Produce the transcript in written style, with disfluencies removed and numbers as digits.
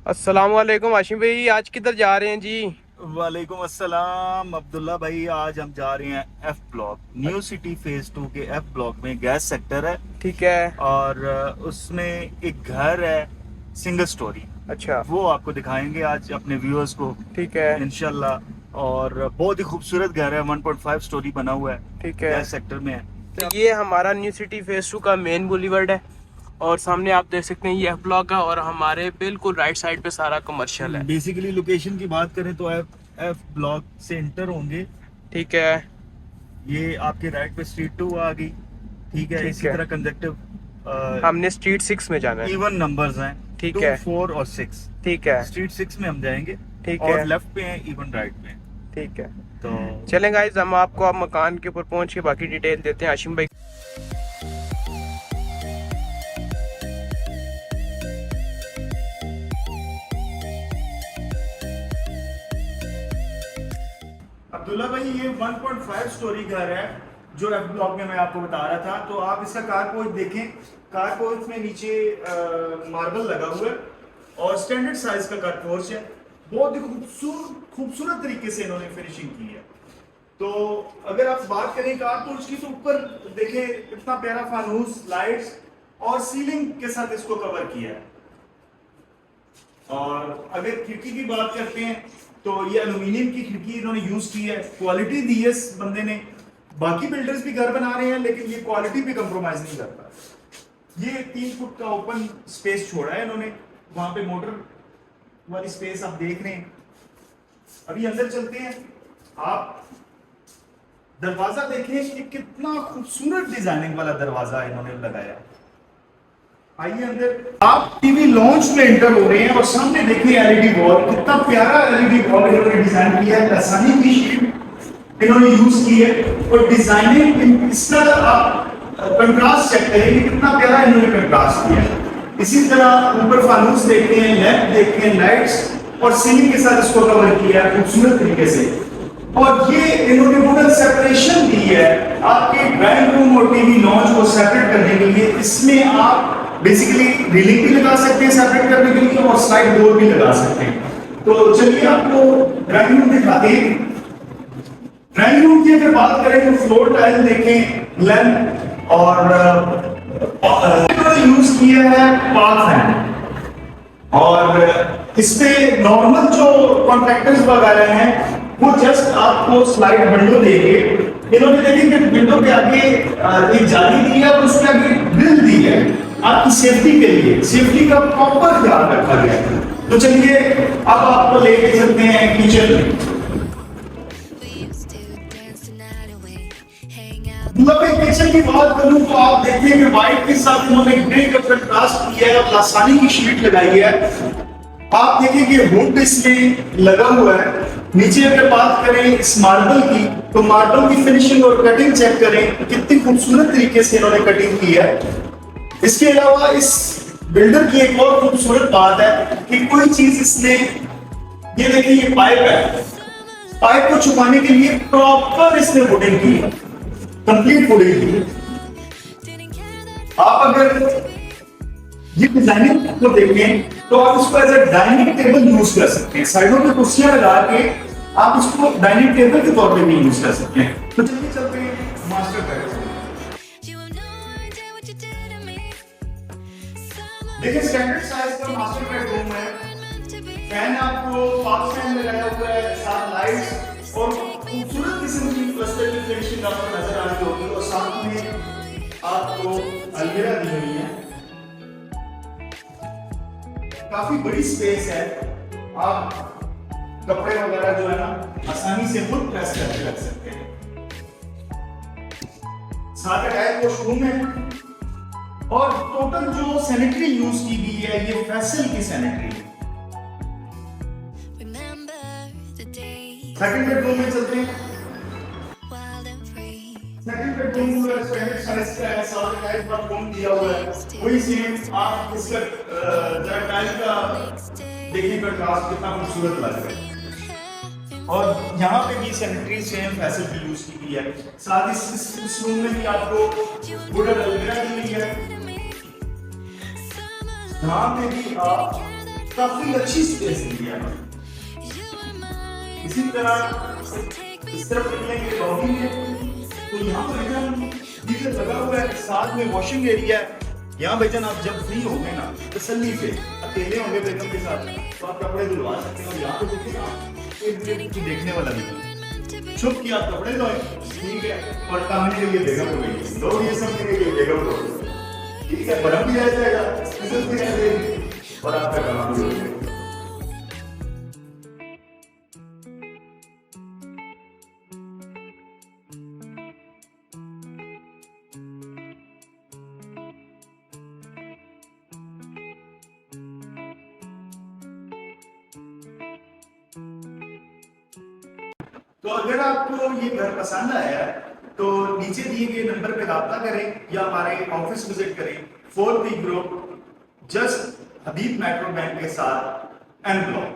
अस्सलाम वालेकुम आशिम भाई, आज किधर जा रहे हैं जी? वालेकुम अस्सलाम अब्दुल्ला भाई। आज हम जा रहे हैं F block, new city phase 2 के एफ ब्लॉक में गैस सेक्टर है। ठीक है। और उसमें एक घर है, सिंगल स्टोरी। अच्छा। वो आपको दिखाएंगे आज अपने व्यूअर्स को ठीक है। इंशाल्लाह। और बहुत ही खूबसूरत घर है, 1.5 स्टोरी बना हुआ है, ठीक है। गैस सेक्टर में है। तो ये हमारा न्यू सिटी फेज 2 का मेन बुलीवर्ड है और सामने आप देख सकते हैं ये एफ ब्लॉक है और हमारे बिल्कुल राइट साइड पे सारा कमर्शियल है। बेसिकली लोकेशन की बात करें तो एफ एफ ब्लॉक से इंटर होंगे, ठीक है। ये आपके राइट पे स्ट्रीट 2 आ गई। ठीक है, ठीक इसी है। तरह कंजक्टिव हमने स्ट्रीट 6 में जाना है। इवन नंबर्स हैं, ठीक 2, है। 4 और 6। ठीक है। स्ट्रीट 6 में हम जाएंगे। ठीक और है। लेफ्ट पे हैं, इवन राइट पे हैं। ठीक है। तो चलें गाइस, हम आपको अब मकान के ऊपर पहुंच के बाकी डिटेल देते हैं आशिम भाई। अब्दुल्ला भाई, ये 1.5 स्टोरी घर है जो एफ ब्लॉक में मैं आपको बता रहा था। तो आप इसका कारपोर्च देखें। कारपोर्च में नीचे मार्बल लगा हुआ है और स्टैंडर्ड साइज का कारपोर्च है। बहुत ही खूबसूरत तरीके से इन्होंने फिनिशिंग की है। तो अगर आप बात करें कारपोर्च की, तो ऊपर देखें इतना प्यारा फानूस, लाइट्स और सीलिंग के साथ इसको कवर किया है। और अगर खिड़की की बात करते हैं तो ये एल्यूमिनियम की खिड़की इन्होंने यूज की है। क्वालिटी दी है इस बंदे ने। बाकी बिल्डर्स भी घर बना रहे हैं लेकिन ये क्वालिटी पे कंप्रोमाइज नहीं करता। ये 3 फुट का ओपन स्पेस छोड़ा है इन्होंने। वहां पे मोटर वाली स्पेस आप देख रहे हैं। अभी अंदर चलते हैं। आप दरवाजा देखें कि कितना खूबसूरत डिजाइनिंग वाला दरवाजा इन्होंने लगाया। आइए अंदर। आप टीवी लॉन्च में एंटर हो रहे हैं और सामने देखिए एलईडी वॉल। कितना प्यारा एलईडी वॉल इन्होंने डिजाइन किया है। लसानी की शीट इन्होंने यूज की है और डिजाइनिंग इसका आप कंट्रास्ट चेक करें कि कितना प्यारा इन्होंने कंट्रास्ट किया है। इसी तरह ऊपर फानूस देखते हैं, लैंप देखते हैं, लाइट्स और सीलिंग के साथ इसको कवर किया है खूबसूरत तरीके से। और ये इन्होंने वुडन सेपरेशन दी है आपके ड्राइंग रूम और टीवी लॉन्च को सेपरेट करने के लिए। इसमें आप बेसिकली रीलिंग भी लगा सकते हैं सेपरेट करने के लिए और साइड डोर भी लगा सकते हैं। तो चलिए आपको ड्राइंग रूम दिखाते हैं। ड्राइंग रूम की अगर बात करें तो फ्लोर टाइल देखें, लैंप और यूज किया है पाथ फैन। और इसपे नॉर्मल जो कॉन्ट्रैक्टर्स वगैरह हैं वो जस्ट आपको स्लाइड विंडो देंगे। इन्होंने देखिए कि विंडो के आगे एक जाली दी है और उसके आगे ग्रिल दी है आपकी सेफ्टी के लिए। सेफ्टी का प्रॉपर ख्याल रखा गया है। तो चलिए अब आपको लेके चलते हैं किचन में। किचन की बात करूं तो आप देखिए कि व्हाइट के साथ इन्होंने ग्रे का कंट्रास्ट किया है और लासानी की शीट लगाई है। आप देखिए कि हुड इसमें लगा हुआ है। नीचे अगर बात करें इस मार्बल की, तो मार्बल की फिनिशिंग और कटिंग चेक करें, कितनी खूबसूरत तरीके से इन्होंने कटिंग की है। इसके अलावा इस बिल्डर की एक और खूबसूरत बात है कि कोई चीज इसने, ये देखिए ये पाइप है, पाइप को छुपाने के लिए प्रॉपर इसने वुडिंग की है, कंप्लीट वुडिंग की है। आप अगर ये डिजाइनिंग को देखें तो आप इसको as a dining table use कर सकते हैं। साइडों पे कुर्सियां लगा के आप इसको डाइनिंग टेबल के तौर पे भी यूज कर सकते हैं। तो चलिए चलते हैं मास्टर बेडरूम। देखिए स्टैंडर्ड साइज का मास्टर बेडरूम है। फैन आपको फॉक्स फैन लगाया हुआ है, साथ लाइट्स और खूबसूरत किस्म की क्लस्टर की फिनिशिंग आपको नजर आ रही होगी। और साथ में आपको अलमीरा दी हुई है। काफी बड़ी स्पेस है। आप कपड़े वगैरह जो है ना आसानी से खुद प्रेस करके रख सकते हैं। साथ अटैच वॉशरूम है और टोटल जो सैनिटरी यूज की गई है ये फैसल की सैनिटरी है। सेकंड बेडरूम में चलते हैं। सेकंड बेडरूम में स्टैंडर्ड साइज का है, साथ अटैच बाथरूम दिया हुआ है। वही सेम आप इसका जरा टाइल का देखिए कंट्रास्ट कितना खूबसूरत लग रहा है। और यहाँ पे भी सैनिटरी सेम फैसल की यूज की गई है। साथ ही इस रूम में भी आपको वुडन अलमीरा दी हुई है। यहाँ पे भी आप काफी अच्छी स्पेस दी है। इसी तरह इस तरफ ये लॉबी है, तो यहाँ पर भाईजान गीजर लगा हुआ है, साथ में वॉशिंग एरिया है। यहाँ भाईजान आप जब फ्री होंगे ना तसल्ली से, अकेले होंगे बेगम के साथ, तो आप कपड़े धुलवा सकते हो। यहाँ पे देखिए ना एक मिनट देखने वाला नहीं, छुप के आप कपड़े धोए, ठीक है, और टांगने के लिए बेगम हो गई, लोग ये सब के लिए बेगम हो गई, ठीक है, बर्फ भी रह जाएगा, इज्जत भी रह जाएगी और आपका काम भी हो जाएगा। तो अगर आपको ये घर पसंद आया है तो नीचे दिए गए नंबर पे राब्ता करें या हमारे ऑफिस विजिट करें। 4 B ग्रुप, जस्ट हबीब मेट्रो बैंक के साथ, एम ब्लॉक।